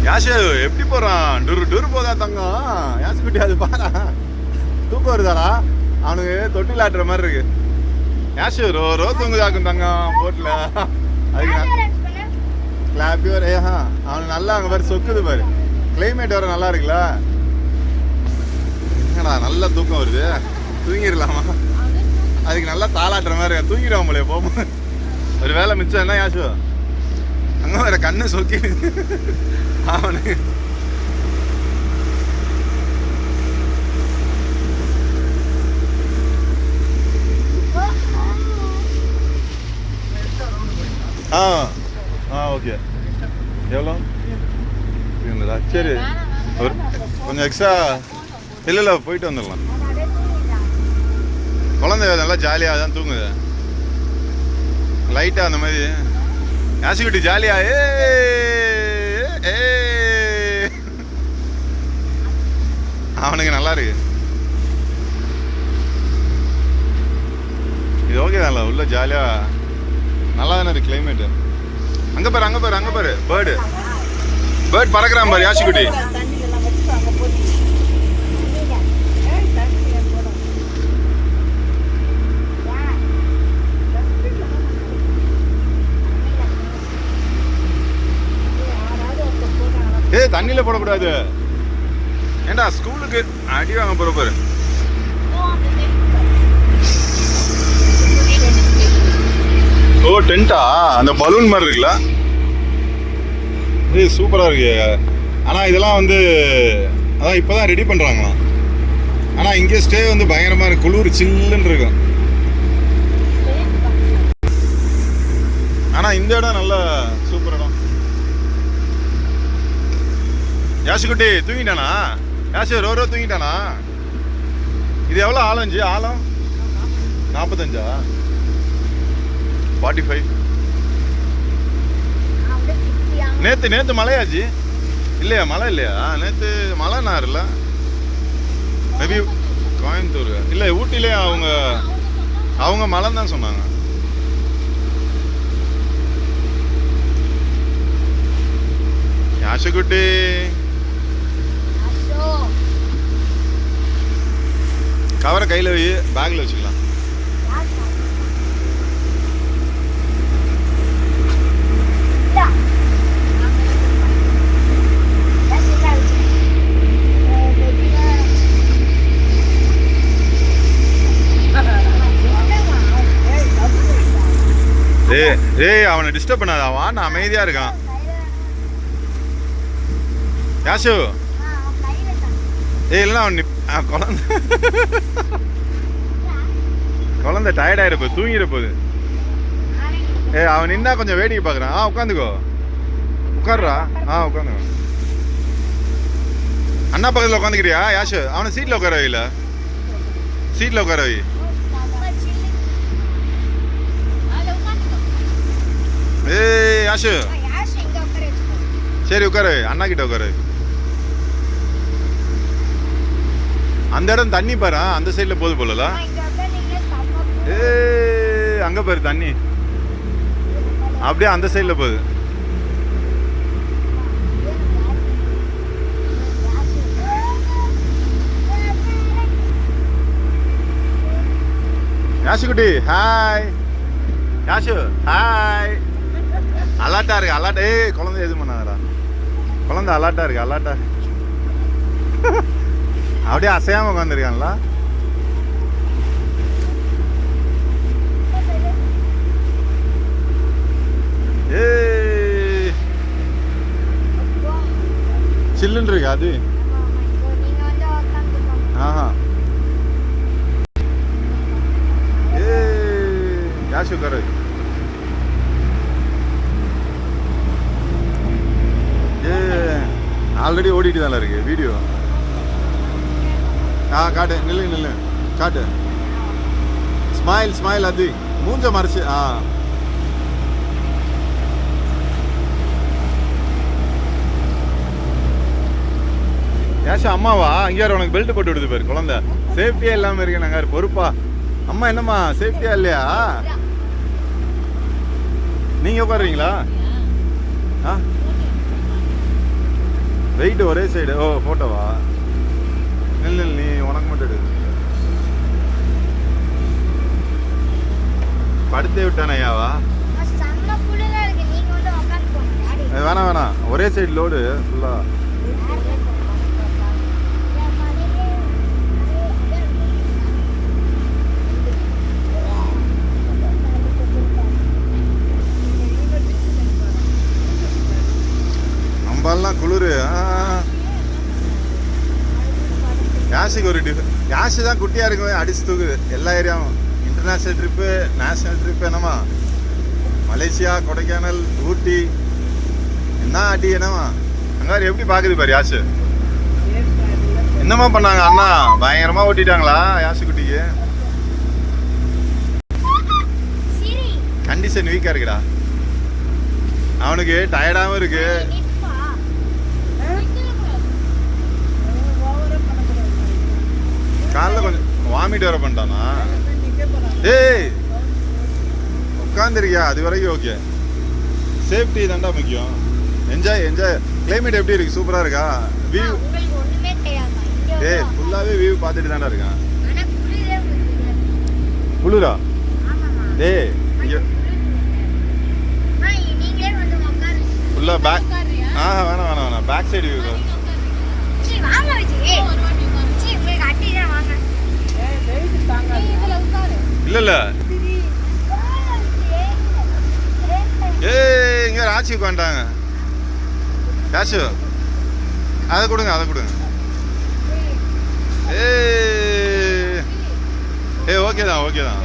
யாஷு எப்படி போறான்? டூர் போதா தங்கம்? யாசு குட்டி அது பாரா, தூக்கம் வருதாடா அவனுக்கு. தொட்டில் ஆட்டுற மாதிரி இருக்கு. யாஷு ரோ தூங்குதாக்கும் தங்கம் போட்ல. அதுக்கு கிளாப்பியோர் அவனுக்கு நல்லா அங்கே பாரு சொக்குது பாரு. கிளைமேட் வர நல்லா இருக்குல்ல. என்னடா நல்ல தூக்கம் வருது, தூங்கிடலாமா? அதுக்கு நல்லா தாளாட்டுற மாதிரி இருக்கு. தூங்கிடுவான் போல போகும்போது. ஒரு வேலை மிச்சம் என்ன யாசு? அங்கே வேற கண்ணு சொக்கி அவனுக்கு. ஓகே. எவ்வளோ இருந்ததா? சரி, ஒரு கொஞ்சம் எக்ஸ்ட்ரா. இல்லை போயிட்டு வந்துடலாம். குழந்தை நல்லா ஜாலியாக தான் தூங்குது லைட்டாக அந்த மாதிரி. யாசிக்குட்டி ஜாலியா அவனுக்கு நல்லா இருக்கு. இது ஓகே தான்ல, உள்ள ஜாலியா நல்லா தானே இருக்கு கிளைமேட். அங்க பாரு பேர்ட் பறக்குறான் பாரு யாசிக்குட்டி. தண்ணியில போடக்கூடாது. ஏண்டா ஸ்கூலுக்கு அடி வாங்க போற பாரு. ஓ டென்ட்டா? அந்த பலூன் மாதிரி இருக்குல்ல, இது சூப்பரா இருக்கு. ஆனா இதெல்லாம் வந்து அதான் இப்பதான் ரெடி பண்றாங்களாம். ஆனா இங்கே ஸ்டே வந்து பயங்கரமா இருக்கு, குளிர் சில்லுன்னு இருக்கும். ஆனா இந்த இடம் நல்ல சூப்பர் இடம். யாசிக்குட்டி தூங்கிட்டானா? யாசி ரோ தூங்கிட்டானா? இது எவ்வளோ ஆழம்? ஆழம் 45 45. நேத்து மழையாச்சு இல்லையா? மழை இல்லையா நேத்து? மழை நார் இல்லை, மேபி கோயம்புத்தூர் இல்லை ஊட்டிலே அவங்க மழை தான் சொன்னாங்க. யாசிக்குட்டி கவரை கையில் வை, பேக்கில் வச்சுக்கலாம். அவனை டிஸ்டர்ப் பண்ணாத, அவன் அமைதியா இருக்கான். யாசு இல்லைன்னா அவன் குழந்தை டயர்டாயிர போகுது, தூங்கிட போகுது. அவன் நின்னா கொஞ்சம் வேடிக்கை பார்க்குறான். உட்காந்துக்கோ, உட்காருறா. உட்காந்துக்கோ. அண்ணா பக்கத்தில் உட்காந்துக்கிறியா யாஷு? அவனை சீட்டில் உட்கார வைல, சீட்டில் உட்கார வை. யாஷு சரி உட்கார வை, அண்ணா கிட்ட உட்கார வை. அந்த இடம் தண்ணி பாரு, அந்த சைடில் போது போல. அங்க பாரு தண்ணி அப்படியே அந்த சைடில் போகுது. யாசிக்குட்டி ஹாய். யாஷு ஹாய். அலாட்டா இருக்கு, அலாட்டா. குழந்தை எதுவும் பண்ணாதடா, குழந்தை அலாட்டா இருக்கு, அலாட்டா. அப்படியே அசையாம உட்காந்துருக்கான்ல. சில்லுன்னு இருக்கு அது. யாஷு கரு ஆல்ரெடி ஓடிட்டு தானே இருக்கு வீடியோ. காட்டு, நில்லு காட்டு. ஸ்மைல் அது மூஞ்ச மறைச்சு. யாஷா அம்மாவா? இங்கே உனக்கு பெல்ட் போட்டு விடுது பேர் குழந்தை. சேஃப்டியா இல்லாம இருக்கு. நாங்க பொறுப்பா அம்மா என்னம்மா சேஃப்டியா இல்லையா? நீங்க உட்காருவீங்களா? வெயிட் ஒரே சைடு. ஓ போட்டோவா? நெல் நெல் நீ உனக்கு மட்டும் எடு. படுத்தே விட்டானையாவா? வேணாம் வேணாம், ஒரே சைடு லோடு ஃபுல்லா. நம்மலாம் குளிர். யாஷுக்கு ஒரு யாஷு தான் குட்டியா இருக்கும், அடிச்சு தூக்குது எல்லா ஏரியாவும். இன்டர்நேஷனல் ட்ரிப்பு, நேஷனல் ட்ரிப்பு, என்னமா மலேசியா, கொடைக்கானல், ஊட்டி, என்ன அடி என்னமா அங்கே எப்படி பாக்குது பாரு யாஷு. என்னமா பண்ணாங்க அண்ணா? பயங்கரமா ஓட்டிட்டாங்களா யாஷு குட்டிக்கு? கண்டிஷன் வீக்கா இருக்குடா, அவனுக்கு டயர்டாவும் இருக்கு. காலைல கொஞ்சம் வாமிட் வர பண்ணிட்டானா? ஏய் உட்காந்துருக்கியா? அது வரைக்கும் ஓகே. சேஃப்டி தான்டா முக்கியம். Enjoy enjoy. கிளைமேட் எப்படி இருக்கு? சூப்பரா இருக்கா? வியூ ஏய் ஃபுல்லாவே வியூ பார்த்துட்டு தான்டா இருக்கான். குளிரா? ஏய் இங்க ஃபுல்லா பேக். வேணாம் வேணாம் வேணாம், பேக் சைடு வியூ. இல்ல இல்ல ஏய் இங்க ராட்சி உட்காந்துட்டாங்க. யாஷு அதை கொடுங்க, அதை கொடுங்க. ஏய் ஓகே தான், ஓகே தான்.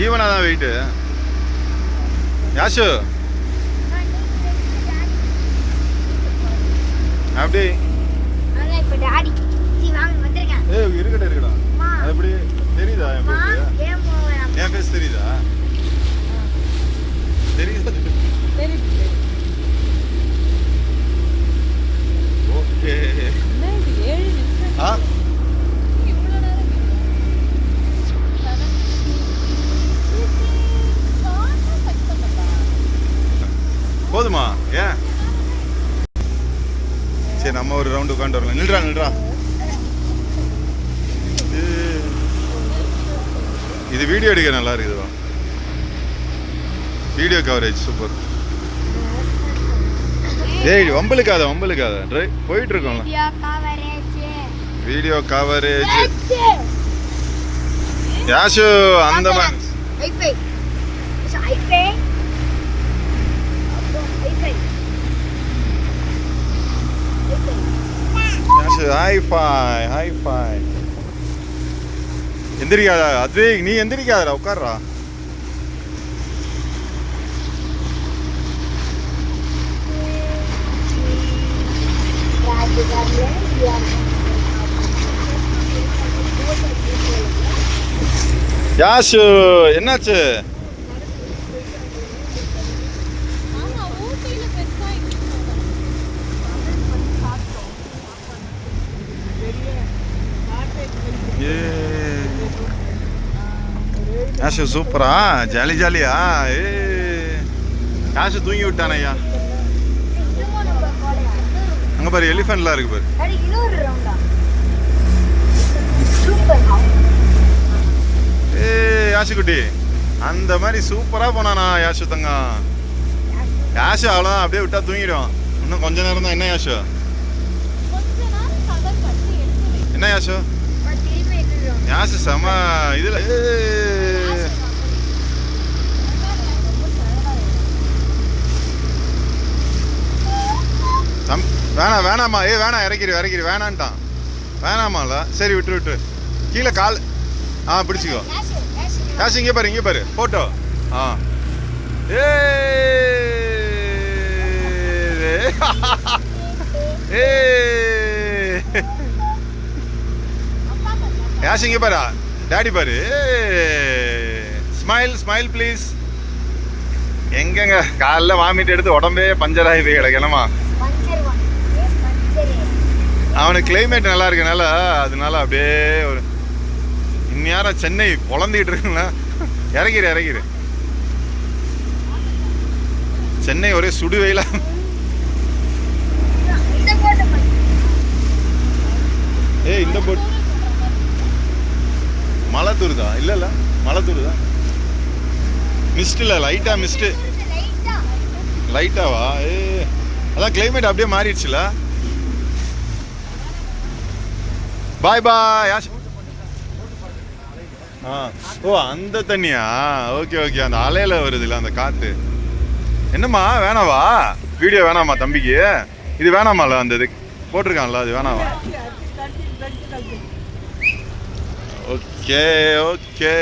ஈவனா தான் வெயிட்டு. யாஷு அப்படி ஏய் இருக்கடா இருக்கடா. அது எப்படி தெரியுதா? என் பேஸ் தெரியுதா? தெரியுதா? ஓகே. போதுமா? ஏன் சரி நம்ம ஒரு ரவுண்டு உட்காந்து வரலாம். நில்றா நில்றா. இது வீடியோ எடுக்க நல்லா இருக்குதுவா. Video coverage super. ஏய் வம்பலுக்காத வம்பலுக்காத, போயிட்டு இருக்கோம்ல. வீடியோ கவரேஜ் யாஷு அந்த மாதிரி. Yash hi-fi hi-fi. எந்திரிக்காதா அது, நீ எந்திரிக்காதடா, உட்கார்றா. யாஷு என்னாச்சு? யாஷு சூப்பரா, ஜாலி ஜாலியா. யாஷு தூங்கி விட்டான ஐயா. அங்க பாரு எலிஃபென்ட்லாம் இருக்கு பாரு. யாஷு குட்டி அந்த மாதிரி சூப்பரா போனானா யாஷு தங்கம். யாஷு அவ்வளோதான், அப்படியே விட்டா தூங்கிடுவான். இன்னும் கொஞ்ச நேரம் தான். என்ன யாஷு? என்ன யாஷு? யாஷு செம இதுல. வேணாம் வேணாமா, வேணாம் இறக்கிடு இறக்கிடு, வேணான்ட்டான். வேணாமால, சரி விட்டு விட்டு. கீழே கால் பிடிச்சிக்கோ. யாஷு இங்கே பாரு, இங்கே பாரு போட்டோ. யாஷு இங்கே பாரு, டாடி பாரு. Smile smile please. எங்கங்க காலைல வாமிட்டு எடுத்து உடம்பே பஞ்சர் ஆகி போய் கிடக்கணுமா? அவனுக்கு கிளைமேட் நல்லா இருக்கனால அதனால அப்படியே ஒரு இந்நேரம் சென்னை குழந்துக்கிட்டு இருக்குங்களா. இறங்கிடு இறங்கிடு. சென்னை ஒரே சுடு வெயிலா. தூருதா? இல்ல மழை தூருதா? மிஸ்ட் இல்ல, லைட்டா மிஸ்ட். லைட்டாவா? அதான் கிளைமேட் அப்படியே மாறிடுச்சுல. பாய் பாய். ஓ அந்த தண்ணியா? ஓகே ஓகே, அந்த அலையில வருதுல்ல அந்த காத்து. என்னம்மா வேணாவா? வீடியோ வேணாமா தம்பிக்கு? இது வேணாமால? அந்த இது போட்டிருக்கான்ல அது வேணாவா? Okay okay.